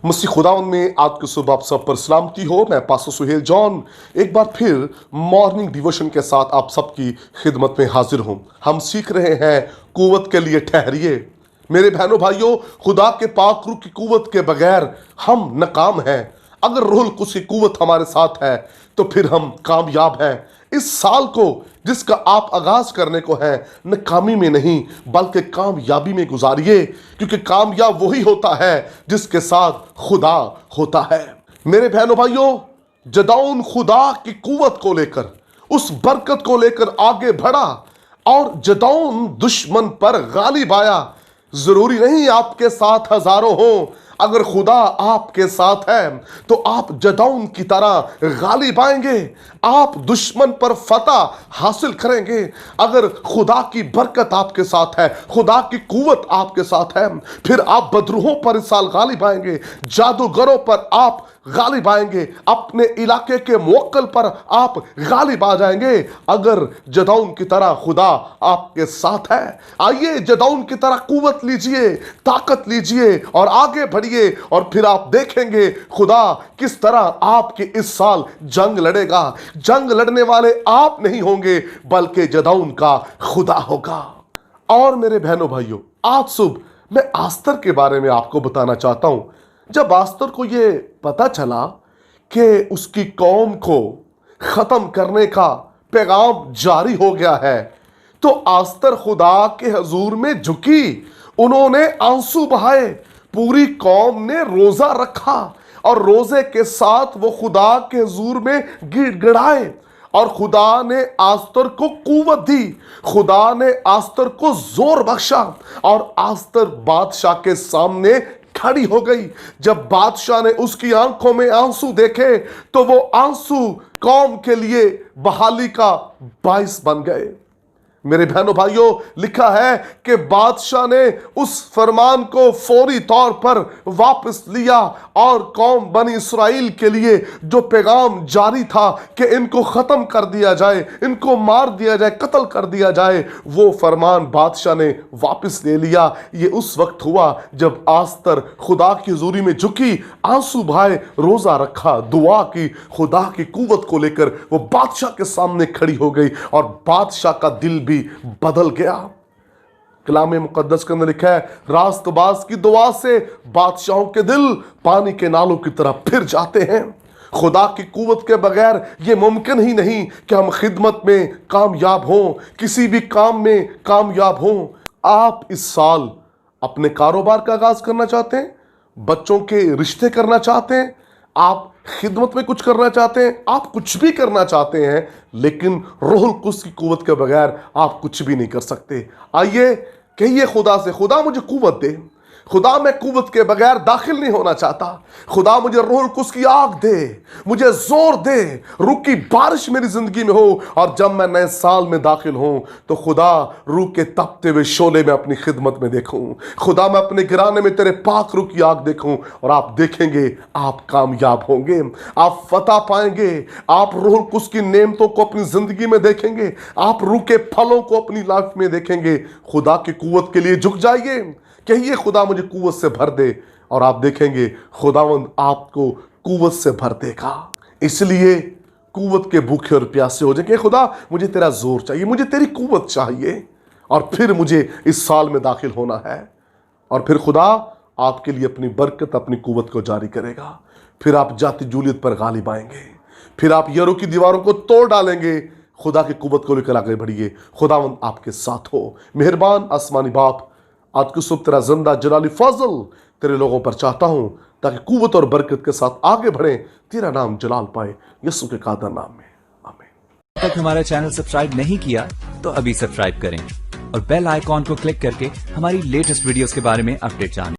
मसीह खुदावन में आज की सुबह आप सब पर सलामती हो। मैं पास्टर सुहेल जॉन एक बार फिर मॉर्निंग डिवोशन के साथ आप सबकी खिदमत में हाजिर हूं। हम सीख रहे हैं कुव्वत के लिए ठहरिए। मेरे बहनों भाइयों, खुदा के पाक रूह की कुव्वत के बगैर हम नाकाम हैं। अगर रूहुल कुद्स की कुव्वत हमारे साथ है तो फिर हम कामयाब हैं। इस साल को जिसका आप आगाज करने को है, नाकामी में नहीं बल्कि कामयाबी में गुजारिए, क्योंकि कामयाब वही होता है जिसके साथ खुदा होता है। मेरे बहनों भाइयों, जदाउन खुदा की कुव्वत को लेकर, उस बरकत को लेकर आगे बढ़ा और जदाउन दुश्मन पर गालिब आया। जरूरी नहीं आपके साथ हजारों हों, अगर खुदा आपके साथ है तो आप जदाउन की तरह गालिब आएंगे, आप दुश्मन पर फतह हासिल करेंगे। अगर खुदा की बरकत आपके साथ है, खुदा की कुव्वत आपके साथ है, फिर आप बदरूहों पर इस साल गालिब आएंगे, जादूगरों पर आप गालिब आएंगे, अपने इलाके के मुवक्किल पर आप गालिब आ जाएंगे अगर जदाउन की तरह खुदा आपके साथ है। आइए जदाउन की तरह कुव्वत लीजिए, ताकत लीजिए और आगे बढ़िए, और फिर आप देखेंगे खुदा किस तरह आपके इस साल जंग लड़ेगा। जंग लड़ने वाले आप नहीं होंगे बल्कि जदाउन का खुदा होगा। और मेरे बहनों भाइयों, आज सुबह मैं आस्तर के बारे में आपको बताना चाहता हूं। जब आस्तर को यह पता चला कि उसकी कौम को खत्म करने का पैगाम जारी हो गया है, तो आस्तर खुदा के हजूर में झुकी, उन्होंने आंसू बहाए, पूरी कौम ने रोजा रखा और रोजे के साथ वो खुदा के हजूर में गिड़गिड़ाए और खुदा ने आस्तर को कुव्वत दी, खुदा ने आस्तर को जोर बख्शा और आस्तर बादशाह के सामने खड़ी हो गई। जब बादशाह ने उसकी आंखों में आंसू देखे तो वो आंसू कौम के लिए बहाली का बाइस बन गए। मेरे बहनों भाइयों, लिखा है कि बादशाह ने उस फरमान को फौरी तौर पर वापस लिया और कौम बनी इस्राएल के लिए जो पैगाम जारी था कि इनको खत्म कर दिया जाए, इनको मार दिया जाए, कत्ल कर दिया जाए, वो फरमान बादशाह ने वापस ले लिया। ये उस वक्त हुआ जब आस्तर खुदा की हुजूरी में झुकी, आंसू बहाए, रोजा रखा, दुआ की, खुदा की कुव्वत को लेकर वो बादशाह के सामने खड़ी हो गई और बादशाह का दिल भी बदल गया। कलाम मुकद्दस के अंदर लिखा है, रास्तबाज की दुआ से बादशाहों के दिल पानी के नालों की तरह फिर जाते हैं। खुदा की कुव्वत के बगैर यह मुमकिन ही नहीं कि हम खिदमत में कामयाब हों, किसी भी काम में कामयाब हों। आप इस साल अपने कारोबार का आगाज करना चाहते हैं, बच्चों के रिश्ते करना चाहते हैं, आप खिदमत में कुछ करना चाहते हैं, आप कुछ भी करना चाहते हैं, लेकिन रूहुल कुद्स की कुव्वत के बगैर आप कुछ भी नहीं कर सकते। आइए कहिए खुदा से, खुदा मुझे कुव्वत दे, खुदा मैं कुव्वत के बगैर दाखिल नहीं होना चाहता, खुदा मुझे रूहुल कुद्स की आग दे, मुझे जोर दे, रूह की बारिश मेरी जिंदगी में हो, और जब मैं नए साल में दाखिल हूं तो खुदा रूह के तपते हुए शोले में अपनी खिदमत में देखूं, खुदा मैं अपने घराने में तेरे पाक रूह की आग देखूं, और आप देखेंगे आप कामयाब होंगे, आप फतह पाएंगे, आप रूहुल कुद्स की नेमतों को अपनी जिंदगी में देखेंगे, आप रूह के फलों को अपनी लाइफ में देखेंगे। खुदा की कुव्वत के लिए झुक जाइए, कहिए खुदा मुझे कुव्वत से भर दे, और आप देखेंगे खुदावंद आपको कुव्वत से भर देगा। इसलिए कुव्वत के भूखे और प्यासे हो जाएंगे, खुदा मुझे तेरा जोर चाहिए, मुझे तेरी कुव्वत चाहिए, और फिर मुझे इस साल में दाखिल होना है। और फिर खुदा आपके लिए अपनी बरकत, अपनी कुव्वत को जारी करेगा। फिर आप जाति जूलियत पर गालिब आएंगे, फिर आप यरीहो की दीवारों को तोड़ डालेंगे। खुदा की कुव्वत को लेकर आगे बढ़िए, खुदावंद आपके साथ हो। मेहरबान आसमानी बाप, आज की सुबह तेरा जिंदा जलाली फजल तेरे लोगों पर चाहता हूं, ताकि कुव्वत और बरकत के साथ आगे बढ़े, तेरा नाम जलाल पाए, यीशु के कादर नाम में, आमीन। अब तक हमारा चैनल सब्सक्राइब नहीं किया तो अभी सब्सक्राइब करें और बेल आइकॉन को क्लिक करके हमारी लेटेस्ट वीडियोस के बारे में अपडेट जानें।